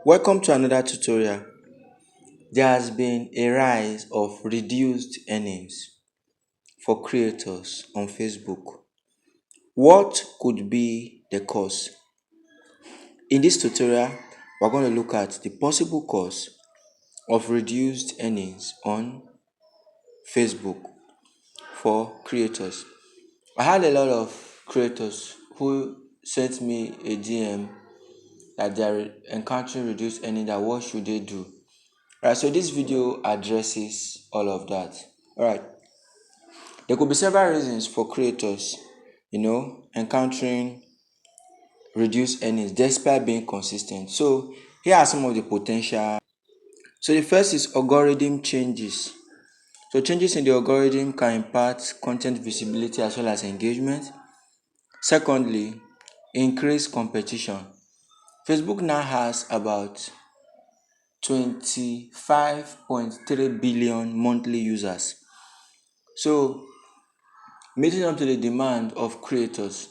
Welcome to another tutorial. There has been a rise of reduced earnings for creators on Facebook. What could be the cause? In this tutorial, we're going to look at the possible cause of reduced earnings on Facebook for creators. I had a lot of creators who sent me a DM that they are encountering reduced earnings, that what should they do? Alright, so this video addresses all of that. Alright, there could be several reasons for creators, encountering reduced earnings despite being consistent. So here are some of the potential. So the first is algorithm changes. So changes in the algorithm can impact content visibility as well as engagement. Secondly, increased competition. Facebook now has about 25.3 billion monthly users. So meeting up to the demand of creators,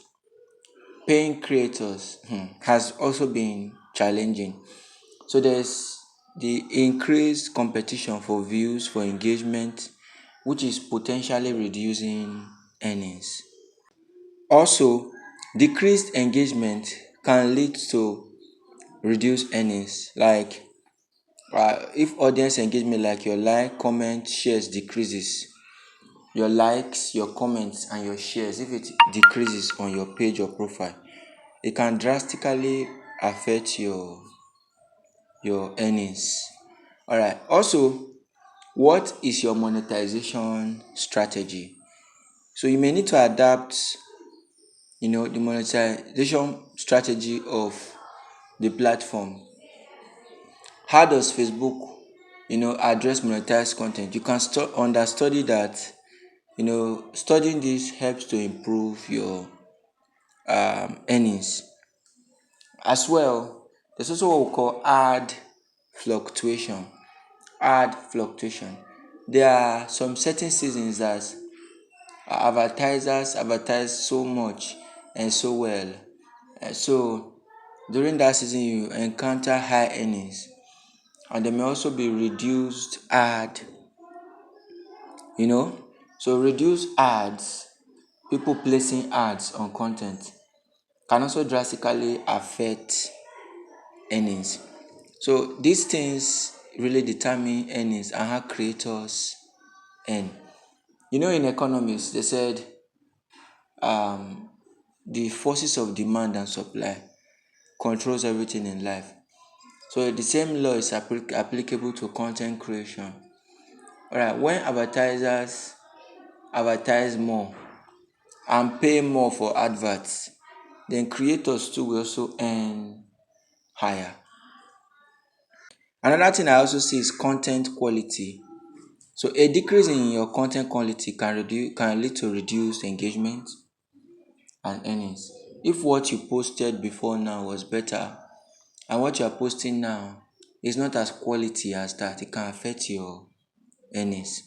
paying creators has also been challenging. So there's the increased competition for views, for engagement, which is potentially reducing earnings. Also, decreased engagement can lead to reduced earnings. Like if audience engagement, like your like, comment, shares decreases, your likes, your comments, and your shares, if it decreases on your page or profile, it can drastically affect your earnings. All right. Also, what is your monetization strategy? So you may need to adapt, the monetization strategy of the platform. How does Facebook, address monetized content? You can understudy that. Studying this helps to improve your earnings. As well, there's also what we call ad fluctuation. Ad fluctuation. There are some certain seasons that advertisers advertise so much and so well. So during that season, you encounter high earnings, and there may also be reduced ad. So reduced ads, people placing ads on content, can also drastically affect earnings. So these things really determine earnings and how creators earn. In economics, they said the forces of demand and supply controls everything in life. So the same law is applicable to content creation. Alright, when advertisers advertise more and pay more for adverts, then creators too will also earn higher. Another thing I also see is content quality. So a decrease in your content quality can lead to reduced engagement and earnings. If what you posted before now was better, and what you are posting now is not as quality as that, it can affect your earnings.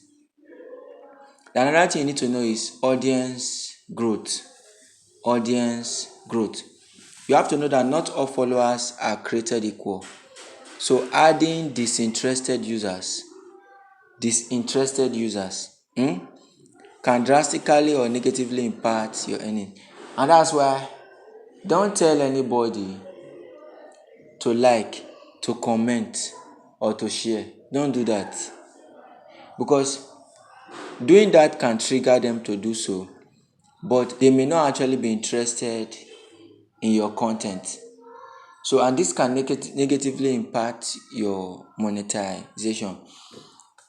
Another thing you need to know is audience growth. Audience growth. You have to know that not all followers are created equal. So adding disinterested users can drastically or negatively impact your earning. And that's why don't tell anybody to like, to comment, or to share. Don't do that, because doing that can trigger them to do so, but they may not actually be interested in your content. So, and this can negatively impact your monetization.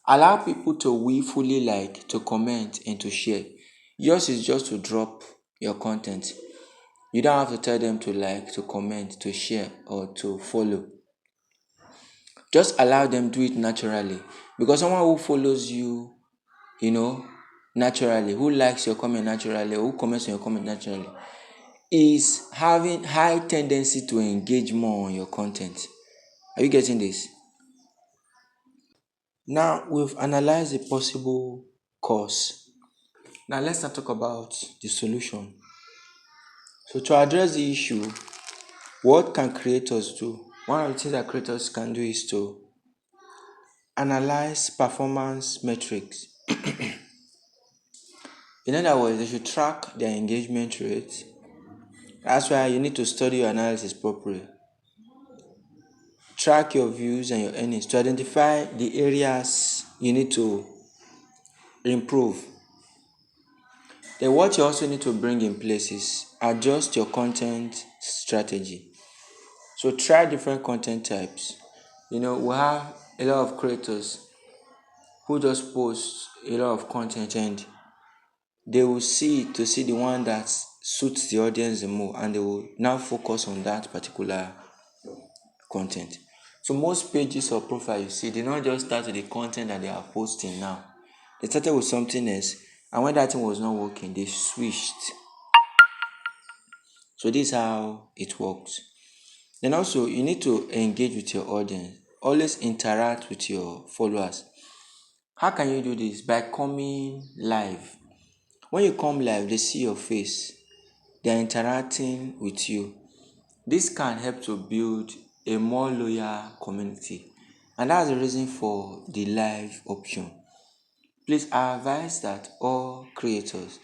Allow people to willfully like, to comment, and to share. Yours is just to drop your content. You don't have to tell them to like, to comment, to share, or to follow. Just allow them do it naturally, because someone who follows you, naturally, who likes your comment naturally, who comments on your comment naturally, is having high tendency to engage more on your content. Are you getting this? Now we've analyzed the possible cause. Now let's not talk about the solution. So to address the issue, what can creators do? One of the things that creators can do is to analyze performance metrics. In other words, they should track their engagement rate. That's why you need to study your analysis properly. Track your views and your earnings to identify the areas you need to improve. Then what you also need to bring in place is adjust your content strategy. So try different content types. We have a lot of creators who just post a lot of content, and they will see the one that suits the audience the more, and they will now focus on that particular content. So most pages or profile you see, they not just start with the content that they are posting now. They started with something else, and when that thing was not working, they switched. So this is how it works. Then also, you need to engage with your audience. Always interact with your followers. How can you do this? By coming live. When you come live, they see your face. They are interacting with you. This can help to build a more loyal community. And that's the reason for the live option. Please, I advise that all creators,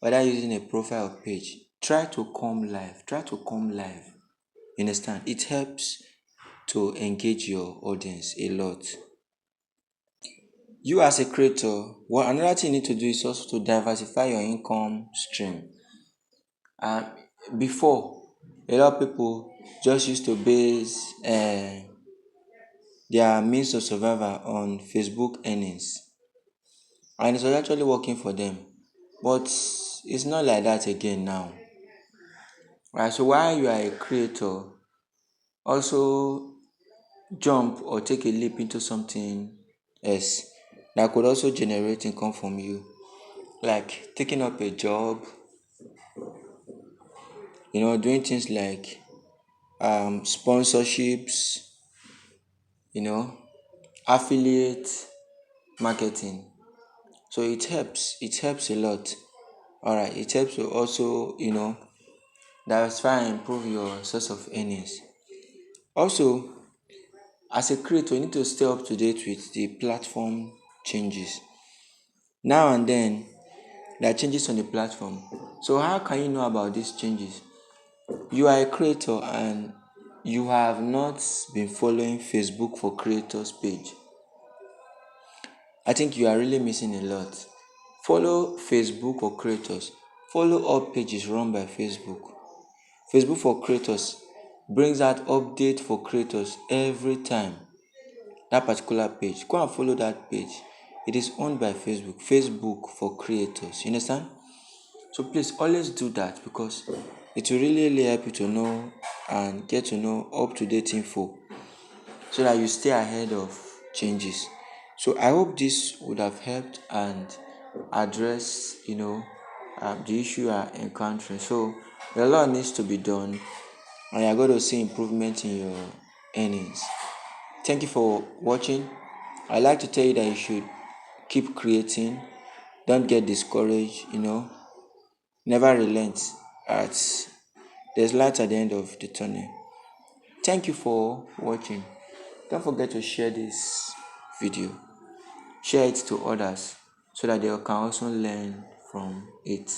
whether using a profile or page, try to come live. Try to come live. You understand? It helps to engage your audience a lot. You as a creator, another thing you need to do is also to diversify your income stream. Before, a lot of people just used to base their means of survival on Facebook earnings, and it was actually working for them. But it's not like that again now. Right? So while you are a creator, also jump or take a leap into something else that could also generate income from you, like taking up a job, doing things like sponsorships, affiliate marketing. So it helps a lot. All right, it helps to also diversify and improve your source of earnings. Also, as a creator, you need to stay up to date with the platform changes. Now and then, there are changes on the platform. So how can you know about these changes? You are a creator and you have not been following Facebook for Creators page. I think you are really missing a lot. Follow Facebook for Creators. Follow all pages run by Facebook. Facebook for Creators brings out update for creators every time. That particular page, go and follow that page. It is owned by Facebook. Facebook for Creators. You understand? So please always do that, because it will really help you to know and get to know up-to-date info, so that you stay ahead of changes. So I hope this would have helped and address the issue you are encountering. So a lot needs to be done, and you're going to see improvement in your earnings. Thank you for watching. I'd like to tell you that you should keep creating. Don't get discouraged. Never relent. There's light at the end of the tunnel. Thank you for watching. Don't forget to share this video. Share it to others so that they can also learn from it.